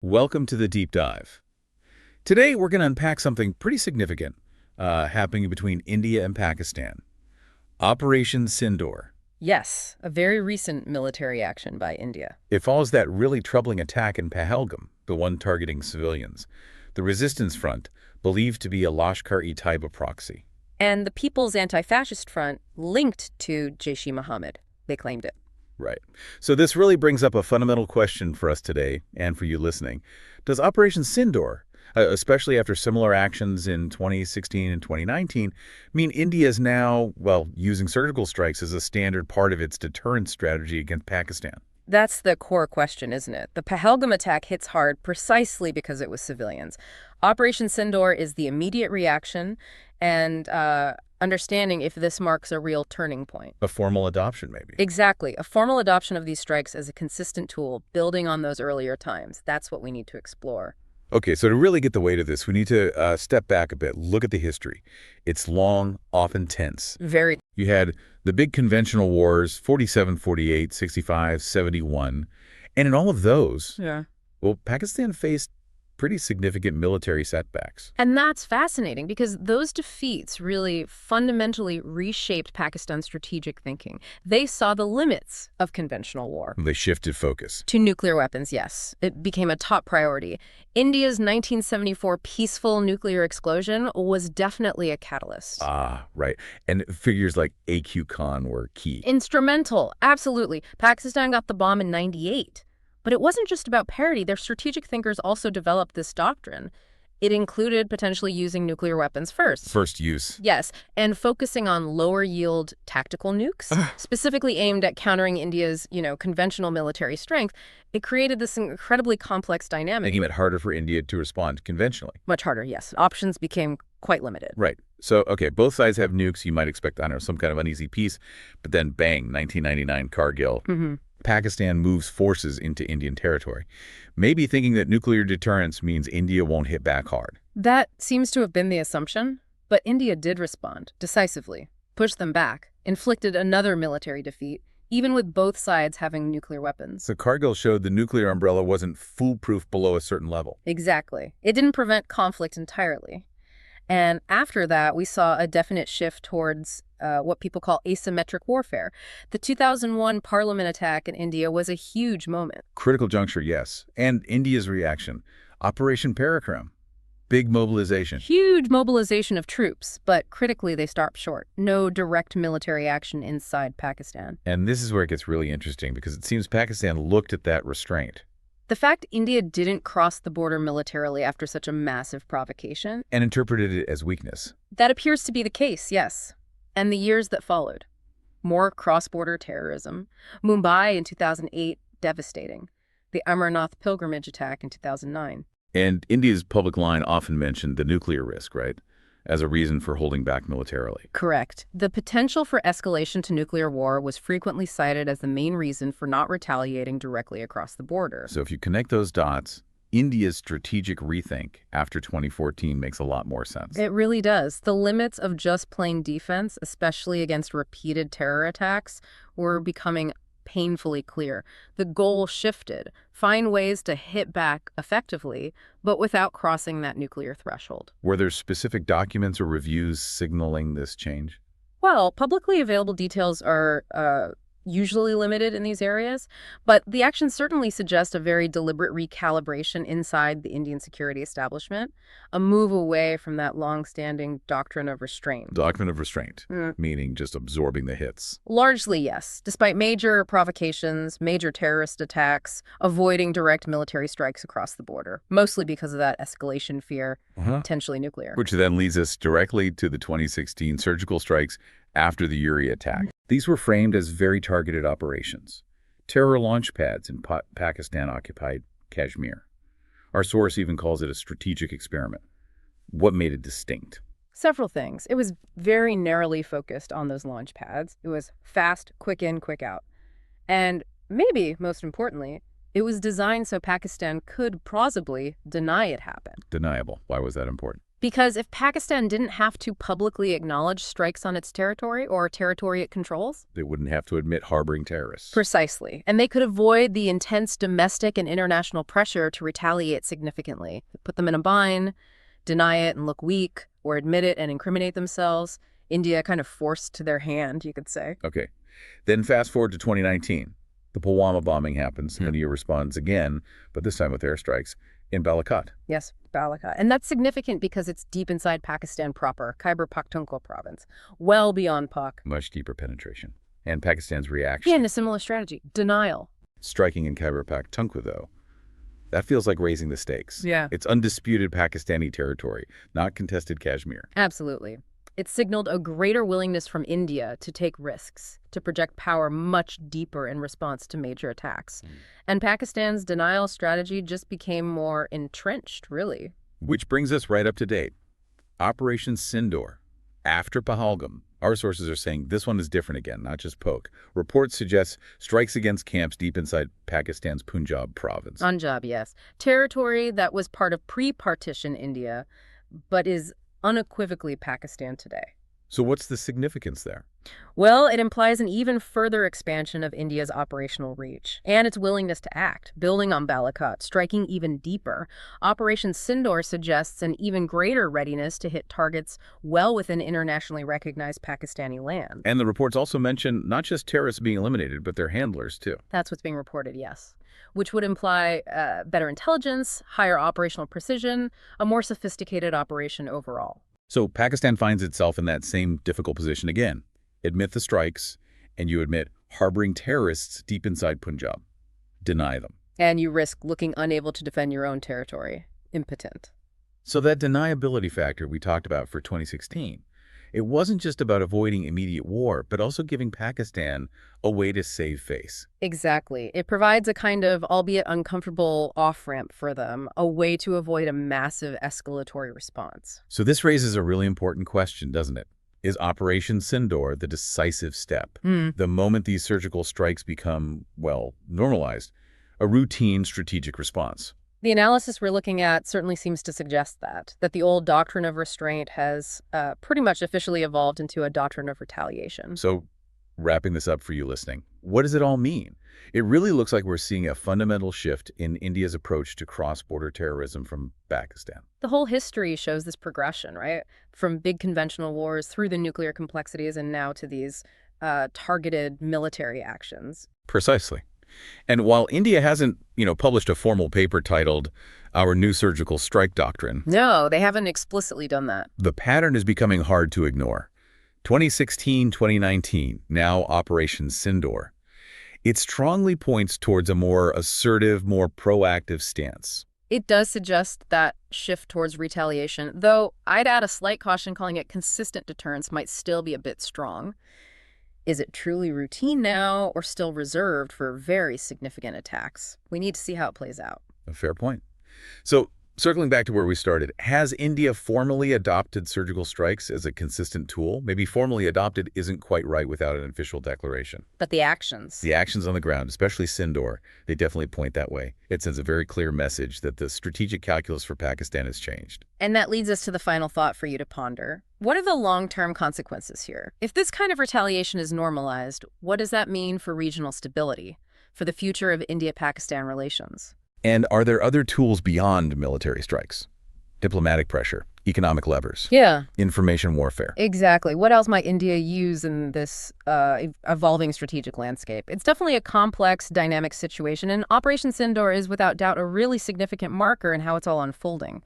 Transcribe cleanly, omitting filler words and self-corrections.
Welcome to the deep dive. Today, we're going to unpack something pretty significant happening between India and Pakistan. Operation Sindoor. Yes, a very recent military action by India. It follows that really troubling attack in Pahalgam, the one targeting civilians. The resistance front, believed to be a Lashkar-e-Taiba proxy. And the People's Anti-Fascist Front linked to Jaish-e-Mohammed. They claimed it. Right. So this really brings up a fundamental question for us today, and for you listening. Does Operation Sindoor, especially after similar actions in 2016 and 2019, mean India is now, well, using surgical strikes as a standard part of its deterrence strategy against Pakistan? That's the core question, isn't it? The Pahalgam attack hits hard precisely because it was civilians. Operation Sindoor is the immediate reaction and understanding if this marks a real turning point. A formal adoption, maybe. Exactly. A formal adoption of these strikes as a consistent tool, building on those earlier times. That's what we need to explore. Okay, so to really get the weight of this, we need to step back a bit, look at the history. It's long, often tense. Very. You had the big conventional wars, 47, 48, 65, 71. And in all of those, Yeah. well, Pakistan faced pretty significant military setbacks. And that's fascinating because those defeats really fundamentally reshaped Pakistan's strategic thinking. They saw the limits of conventional war. They shifted focus. To nuclear weapons, yes. It became a top priority. India's 1974 peaceful nuclear explosion was definitely a catalyst. Ah, right. And figures like A.Q. Khan were key. Instrumental, absolutely. Pakistan got the bomb in '98. But it wasn't just about parity. Their strategic thinkers also developed this doctrine. It included potentially using nuclear weapons first. First use. Yes, and focusing on lower-yield tactical nukes, specifically aimed at countering India's, conventional military strength. It created this incredibly complex dynamic. Making it harder for India to respond conventionally. Much harder, yes. Options became quite limited. Right. So, okay, both sides have nukes. You might expect, I don't know, some kind of uneasy peace. But then, bang, 1999, Kargil. Pakistan moves forces into Indian territory, maybe thinking that nuclear deterrence means India won't hit back hard. That seems to have been the assumption, but India did respond decisively, pushed them back, inflicted another military defeat, even with both sides having nuclear weapons. So Kargil showed the nuclear umbrella wasn't foolproof below a certain level. Exactly. It didn't prevent conflict entirely. And after that, we saw a definite shift towards what people call asymmetric warfare. The 2001 parliament attack in India was a huge moment. Critical juncture, yes. And India's reaction. Operation Parakram. Big mobilization. Huge mobilization of troops, but critically they stopped short. No direct military action inside Pakistan. And this is where it gets really interesting because it seems Pakistan looked at that restraint. The fact India didn't cross the border militarily after such a massive provocation. And interpreted it as weakness. That appears to be the case, yes. And the years that followed. More cross-border terrorism. Mumbai in 2008, devastating. The Amarnath pilgrimage attack in 2009. And India's public line often mentioned the nuclear risk, right, as a reason for holding back militarily. Correct. The potential for escalation to nuclear war was frequently cited as the main reason for not retaliating directly across the border. So if you connect those dots, India's strategic rethink after 2014 makes a lot more sense. It really does. The limits of just plain defense, especially against repeated terror attacks, were becoming painfully clear. The goal shifted. Find ways to hit back effectively, but without crossing that nuclear threshold. Were there specific documents or reviews signaling this change? Well, publicly available details are usually limited in these areas, but the actions certainly suggest a very deliberate recalibration inside the Indian security establishment, a move away from that long-standing doctrine of restraint. Doctrine of restraint, meaning just absorbing the hits. Largely, yes. Despite major provocations, major terrorist attacks, avoiding direct military strikes across the border, mostly because of that escalation fear, potentially nuclear. Which then leads us directly to the 2016 surgical strikes after the Uri attack. These were framed as very targeted operations, terror launch pads in Pakistan-occupied Kashmir. Our source even calls it a strategic experiment. What made it distinct? Several things. It was very narrowly focused on those launch pads. It was fast, quick in, quick out. And maybe, most importantly, it was designed so Pakistan could plausibly deny it happened. Deniable. Why was that important? Because if Pakistan didn't have to publicly acknowledge strikes on its territory or territory it controls. They wouldn't have to admit harboring terrorists. Precisely. And they could avoid the intense domestic and international pressure to retaliate significantly. Put them in a bind, deny it and look weak, or admit it and incriminate themselves. India kind of forced their hand, you could say. Okay. Then fast forward to 2019. The Pulwama bombing happens. India responds again, but this time with airstrikes in Balakot. Yes, Balakot. And that's significant because it's deep inside Pakistan proper, Khyber Pakhtunkhwa province, well beyond Pak. Much deeper penetration. And Pakistan's reaction. Yeah, and a similar strategy, denial. Striking in Khyber Pakhtunkhwa, though, that feels like raising the stakes. Yeah. It's undisputed Pakistani territory, not contested Kashmir. Absolutely. It signaled a greater willingness from India to take risks, to project power much deeper in response to major attacks. And Pakistan's denial strategy just became more entrenched, really. Which brings us right up to date. Operation Sindoor. After Pahalgam, our sources are saying this one is different again, not just poke. Reports suggest strikes against camps deep inside Pakistan's Punjab province. Punjab, yes. Territory that was part of pre-partition India, but is unequivocally Pakistan today. So what's the significance there? Well, it implies an even further expansion of India's operational reach and its willingness to act, building on Balakot, striking even deeper. Operation Sindoor suggests an even greater readiness to hit targets well within internationally recognized Pakistani land. And the reports also mention not just terrorists being eliminated, but their handlers, too. That's what's being reported, yes. Which would imply better intelligence, higher operational precision, a more sophisticated operation overall. So Pakistan finds itself in that same difficult position again. Admit the strikes, and you admit harboring terrorists deep inside Punjab. Deny them. And you risk looking unable to defend your own territory. Impotent. So that deniability factor we talked about for 2016, it wasn't just about avoiding immediate war, but also giving Pakistan a way to save face. Exactly. It provides a kind of, albeit uncomfortable, off-ramp for them, a way to avoid a massive escalatory response. So this raises a really important question, doesn't it? Is Operation Sindoor the decisive step? The moment these surgical strikes become, well, normalized, a routine strategic response? The analysis we're looking at certainly seems to suggest that the old doctrine of restraint has pretty much officially evolved into a doctrine of retaliation. So, wrapping this up for you listening, what does it all mean? It really looks like we're seeing a fundamental shift in India's approach to cross-border terrorism from Pakistan. The whole history shows this progression, right? From big conventional wars through the nuclear complexities and now to these targeted military actions. Precisely. And while India hasn't, published a formal paper titled Our New Surgical Strike Doctrine. No, they haven't explicitly done that. The pattern is becoming hard to ignore. 2016, 2019, now Operation Sindoor. It strongly points towards a more assertive, more proactive stance. It does suggest that shift towards retaliation, though I'd add a slight caution calling it consistent deterrence might still be a bit strong. Is it truly routine now or still reserved for very significant attacks? We need to see how it plays out. A fair point. So, circling back to where we started, has India formally adopted surgical strikes as a consistent tool? Maybe formally adopted isn't quite right without an official declaration. But the actions. The actions on the ground, especially Sindoor, they definitely point that way. It sends a very clear message that the strategic calculus for Pakistan has changed. And that leads us to the final thought for you to ponder. What are the long-term consequences here? If this kind of retaliation is normalized, what does that mean for regional stability, for the future of India-Pakistan relations? And are there other tools beyond military strikes? Diplomatic pressure, economic levers, Yeah, information warfare. exactly. What else might India use in this evolving strategic landscape? It's definitely a complex, dynamic situation, and Operation Sindoor is without doubt a really significant marker in how it's all unfolding.